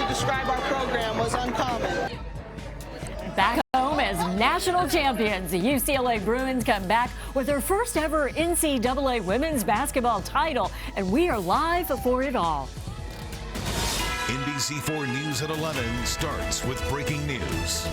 describe our program was uncommon. Back home as national champions, the UCLA Bruins come back with their first ever NCAA women's basketball title, and we are live for it all. NBC4 News at 11 starts with breaking news.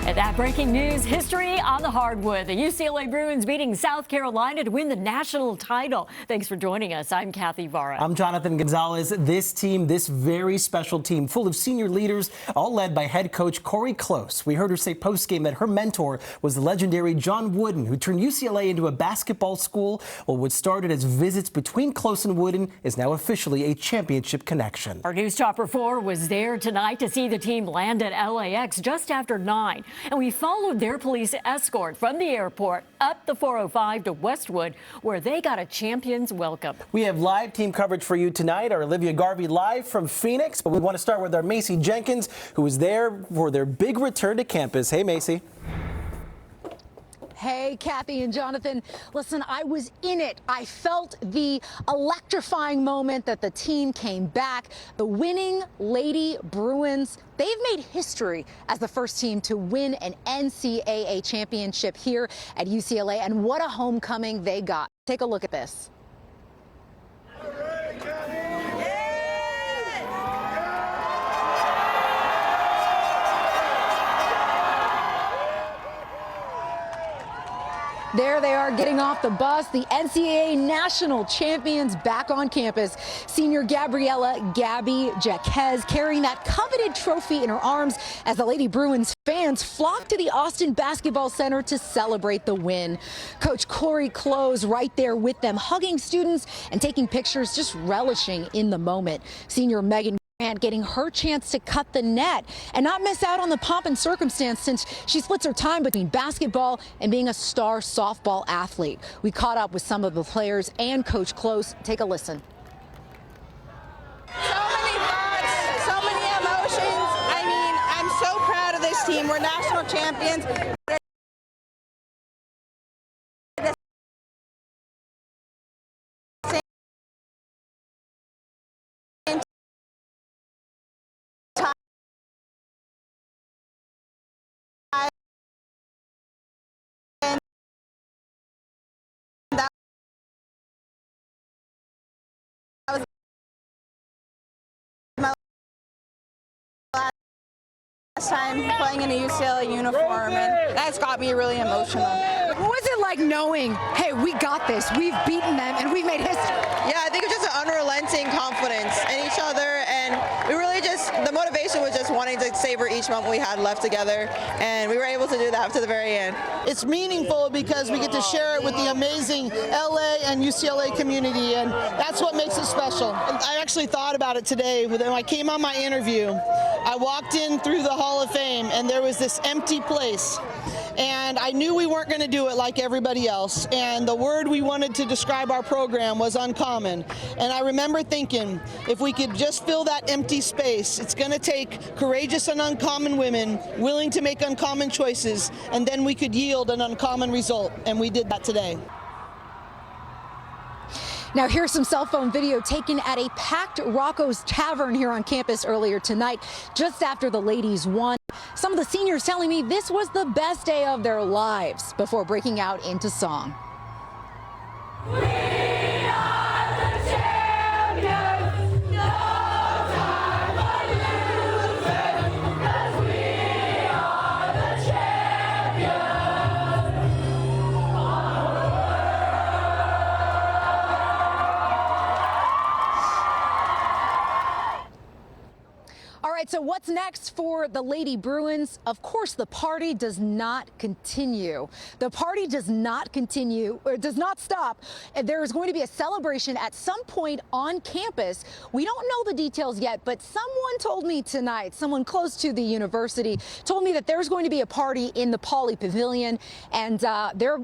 And that breaking news, history on the hardwood. The UCLA Bruins beating South Carolina to win the national title. Thanks for joining us. I'm Kathy Vara. I'm Jonathan Gonzalez. This team, this very special team, full of senior leaders, all led by head coach Corey Close. We heard her say postgame that her mentor was the legendary John Wooden, who turned UCLA into a basketball school. Well, what started as visits between Close and Wooden is now officially a championship connection. Our News Chopper 4 was there tonight to see the team land at LAX just after 9. And we followed their police escort from the airport up the 405 to Westwood, where they got a champion's welcome. We have live team coverage for you tonight. Our Olivia Garvey live from Phoenix. But we want to start with our Macy Jenkins, who was there for their big return to campus. Hey, Macy. Hey, Kathy and Jonathan. Listen, I was in it. I felt the electrifying moment that the team came back. The winning Lady Bruins, they've made history as the first team to win an NCAA championship here at UCLA. And what a homecoming they got. Take a look at this. There they are getting off the bus. The NCAA national champions back on campus. Senior Gabriella "Gabby" Jaquez carrying that coveted trophy in her arms as the Lady Bruins fans flock to the Austin Basketball Center to celebrate the win. Coach Corey Close right there with them, hugging students and taking pictures, just relishing in the moment. Senior Megan and getting her chance to cut the net and not miss out on the pomp and circumstance, since she splits her time between basketball and being a star softball athlete. We caught up with some of the players and Coach Close. Take a listen. So many thoughts, so many emotions. I mean, I'm so proud of this team. We're national champions. Last time playing in a UCLA uniform, and that's got me really emotional. What was it like knowing, hey, we got this, we've beaten them, and we've made history? Yeah, I think it's just an unrelenting confidence in each other, and we really just, the motivation was just wanting to savor each moment we had left together, and we were able to do that to the very end. It's meaningful because we get to share it with the amazing LA and UCLA community, and that's what makes it special. I actually thought about it today. When I came on my interview, I walked in through the Hall of Fame and there was this empty place. And I knew we weren't going to do it like everybody else. And the word we wanted to describe our program was uncommon. And I remember thinking, if we could just fill that empty space, it's going to take courageous and uncommon women willing to make uncommon choices, and then we could yield an uncommon result. And we did that today. Now here's some cell phone video taken at a packed Rocco's Tavern here on campus earlier tonight, just after the ladies won. Some of the seniors telling me this was the best day of their lives before breaking out into song. We are the champions, no time for losing, 'cause we are the champions. All right, so what's next for the Lady Bruins? Of course, the party does not continue. The party does not continue, or does not stop. There is going to be a celebration at some point on campus. We don't know the details yet, but someone told me tonight, someone close to the university, told me that there's going to be a party in the Pauley Pavilion, and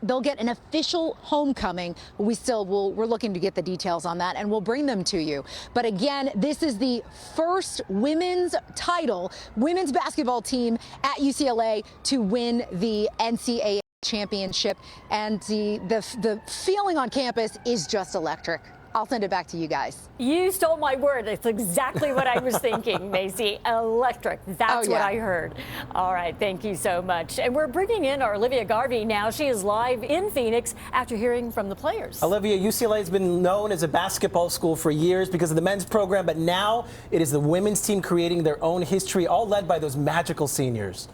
they'll get an official homecoming. We're looking to get the details on that, and we'll bring them to you. But again, this is the first women's title, women's basketball team at UCLA to win the NCAA championship, and the feeling on campus is just electric. I'll send it back to you guys. You stole my word. It's exactly what I was thinking, Macy. Electric. That's what I heard. All right. Thank you so much. And we're bringing in our Olivia Garvey now. She is live in Phoenix after hearing from the players. Olivia, UCLA has been known as a basketball school for years because of the men's program, but now it is the women's team creating their own history, all led by those magical seniors.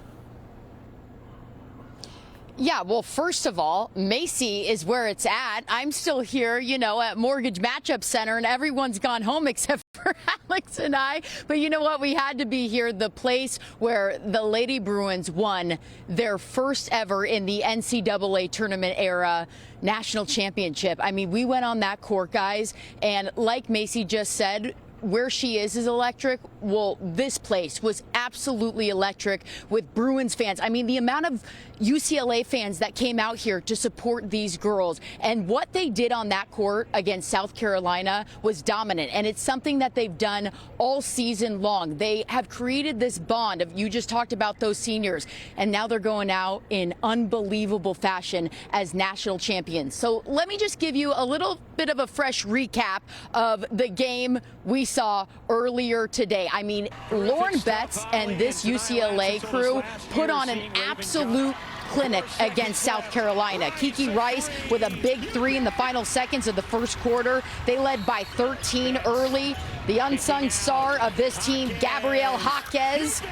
Yeah, well, first of all, Macy is where it's at. I'm still here, you know, at Mortgage Matchup Center, and everyone's gone home except for Alex and I. But you know what? We had to be here, the place where the Lady Bruins won their first ever in the NCAA tournament era national championship. I mean, we went on that court, guys, and like Macy just said, where she is electric. Well, this place was absolutely electric with Bruins fans. I mean, the amount of UCLA fans that came out here to support these girls and what they did on that court against South Carolina was dominant. And it's something that they've done all season long. They have created this bond of, you just talked about those seniors, and now they're going out in unbelievable fashion as national champions. So let me just give you a little bit of a fresh recap of the game we saw earlier today. I mean, Lauren Betts and this UCLA crew put on an absolute clinic against South Carolina. Kiki Rice with a big three in the final seconds of the first quarter. They led by 13 early. The unsung star of this team, Gabrielle Jaquez.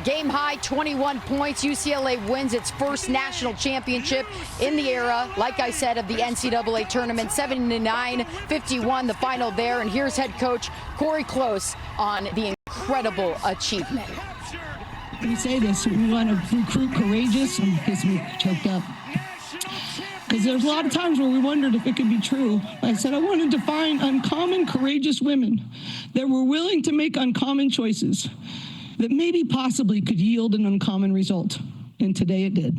Game high 21 points. UCLA wins its first national championship in the era, like I said, of the NCAA tournament. 79-51, the final there. And here's head coach Corey Close on the incredible achievement. We say this, we want to recruit courageous, and gets me choked up. Because there's a lot of times where we wondered if it could be true. I said I wanted to find uncommon, courageous women that were willing to make uncommon choices that maybe possibly could yield an uncommon result. And today it did.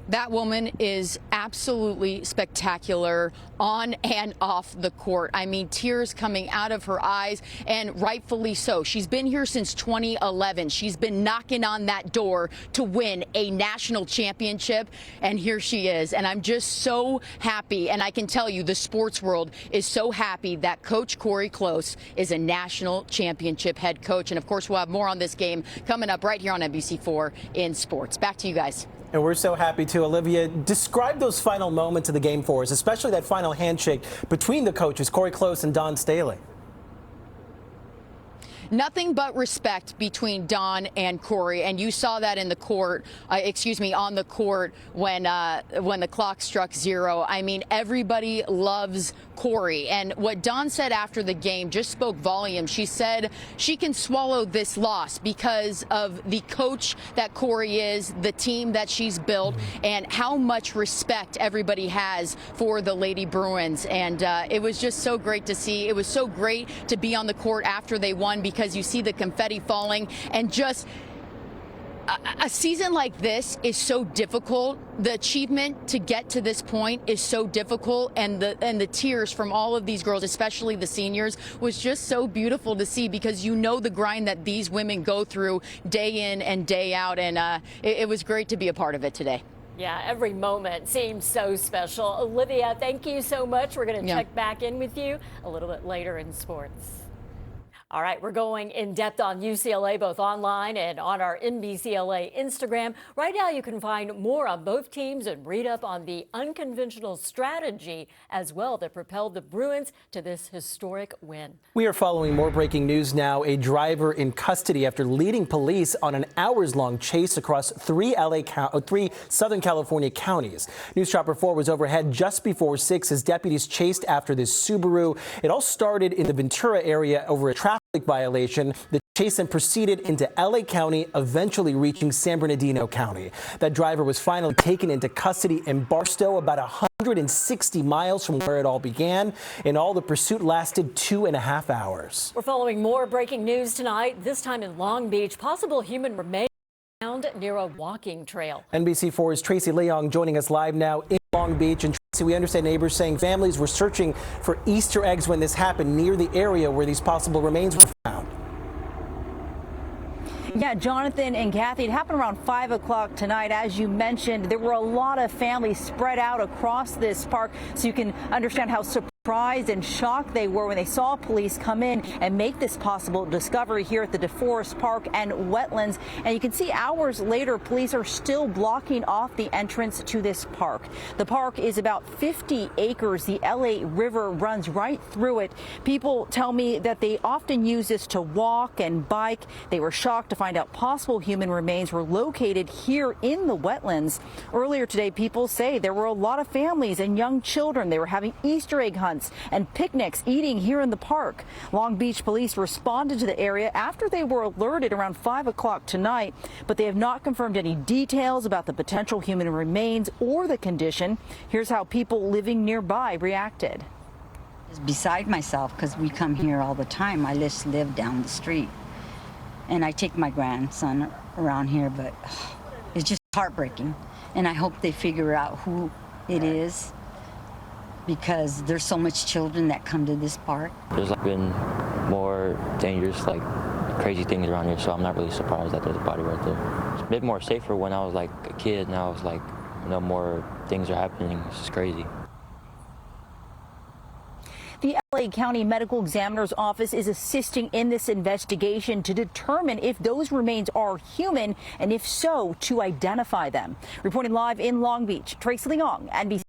That woman is absolutely spectacular on and off the court. I mean, tears coming out of her eyes, and rightfully so. She's been here since 2011. She's been knocking on that door to win a national championship, and here she is. And I'm just so happy, and I can tell you the sports world is so happy that Coach Corey Close is a national championship head coach. And of course, we'll have more on this game coming up right here on NBC4 in sports. Back to you guys. And we're so happy to. Olivia, describe those final moments of the game for us, especially that final handshake between the coaches, Corey Close and Dawn Staley. Nothing but respect between Dawn and Corey, and you saw that in the court, on the court when the clock struck zero. I mean, everybody loves Corey, and what Dawn said after the game just spoke volumes. She said she can swallow this loss because of the coach that Corey is, the team that she's built, and how much respect everybody has for the Lady Bruins. And it was just so great to see. It was so great to be on the court after they won, because you see the confetti falling, and just a season like this is so difficult. The achievement to get to this point is so difficult, and the tears from all of these girls, especially the seniors, was just so beautiful to see, because you know the grind that these women go through day in and day out, and it was great to be a part of it today. Yeah, every moment seems so special. Olivia, thank you so much. We're going to check back in with you a little bit later in sports. All right, we're going in depth on UCLA, both online and on our NBCLA Instagram. Right now, you can find more on both teams and read up on the unconventional strategy as well that propelled the Bruins to this historic win. We are following more breaking news now. A driver in custody after leading police on an hours-long chase across three Southern California counties. News Chopper 4 was overhead just before 6 as deputies chased after this Subaru. It all started in the Ventura area over a traffic violation. The chase then proceeded into LA County, eventually reaching San Bernardino County. That driver was finally taken into custody in Barstow, about 160 miles from where it all began. In all, the pursuit lasted 2.5 hours. We're following more breaking news tonight, this time in Long Beach. Possible human remains found near a walking trail. NBC4's Tracy Leong joining us live now in Long Beach. And Tracy, we understand neighbors saying families were searching for Easter eggs when this happened near the area where these possible remains were found. Yeah, Jonathan and Kathy, it happened around 5 o'clock tonight. As you mentioned, there were a lot of families spread out across this park, so you can understand how surprised and shocked they were when they saw police come in and make this possible discovery here at the DeForest Park and wetlands. And you can see hours later, police are still blocking off the entrance to this park. The park is about 50 acres. The LA River runs right through it. People tell me that they often use this to walk and bike. They were shocked to find out possible human remains were located here in the wetlands. Earlier today, people say there were a lot of families and young children. They were having Easter egg hunts and picnics eating here in the park. Long Beach police responded to the area after they were alerted around 5 o'clock tonight, but they have not confirmed any details about the potential human remains or the condition. Here's how people living nearby reacted. Beside myself, because we come here all the time. I just live down the street, and I take my grandson around here, but it's just heartbreaking. And I hope they figure out who it is, because there's so much children that come to this park. There's been more dangerous, crazy things around here, so I'm not really surprised that there's a body right there. It's a bit more safer when I was a kid. Now it's more things are happening. It's just crazy. The LA County Medical Examiner's Office is assisting in this investigation to determine if those remains are human, and if so, to identify them. Reporting live in Long Beach, Tracy Leong, NBC.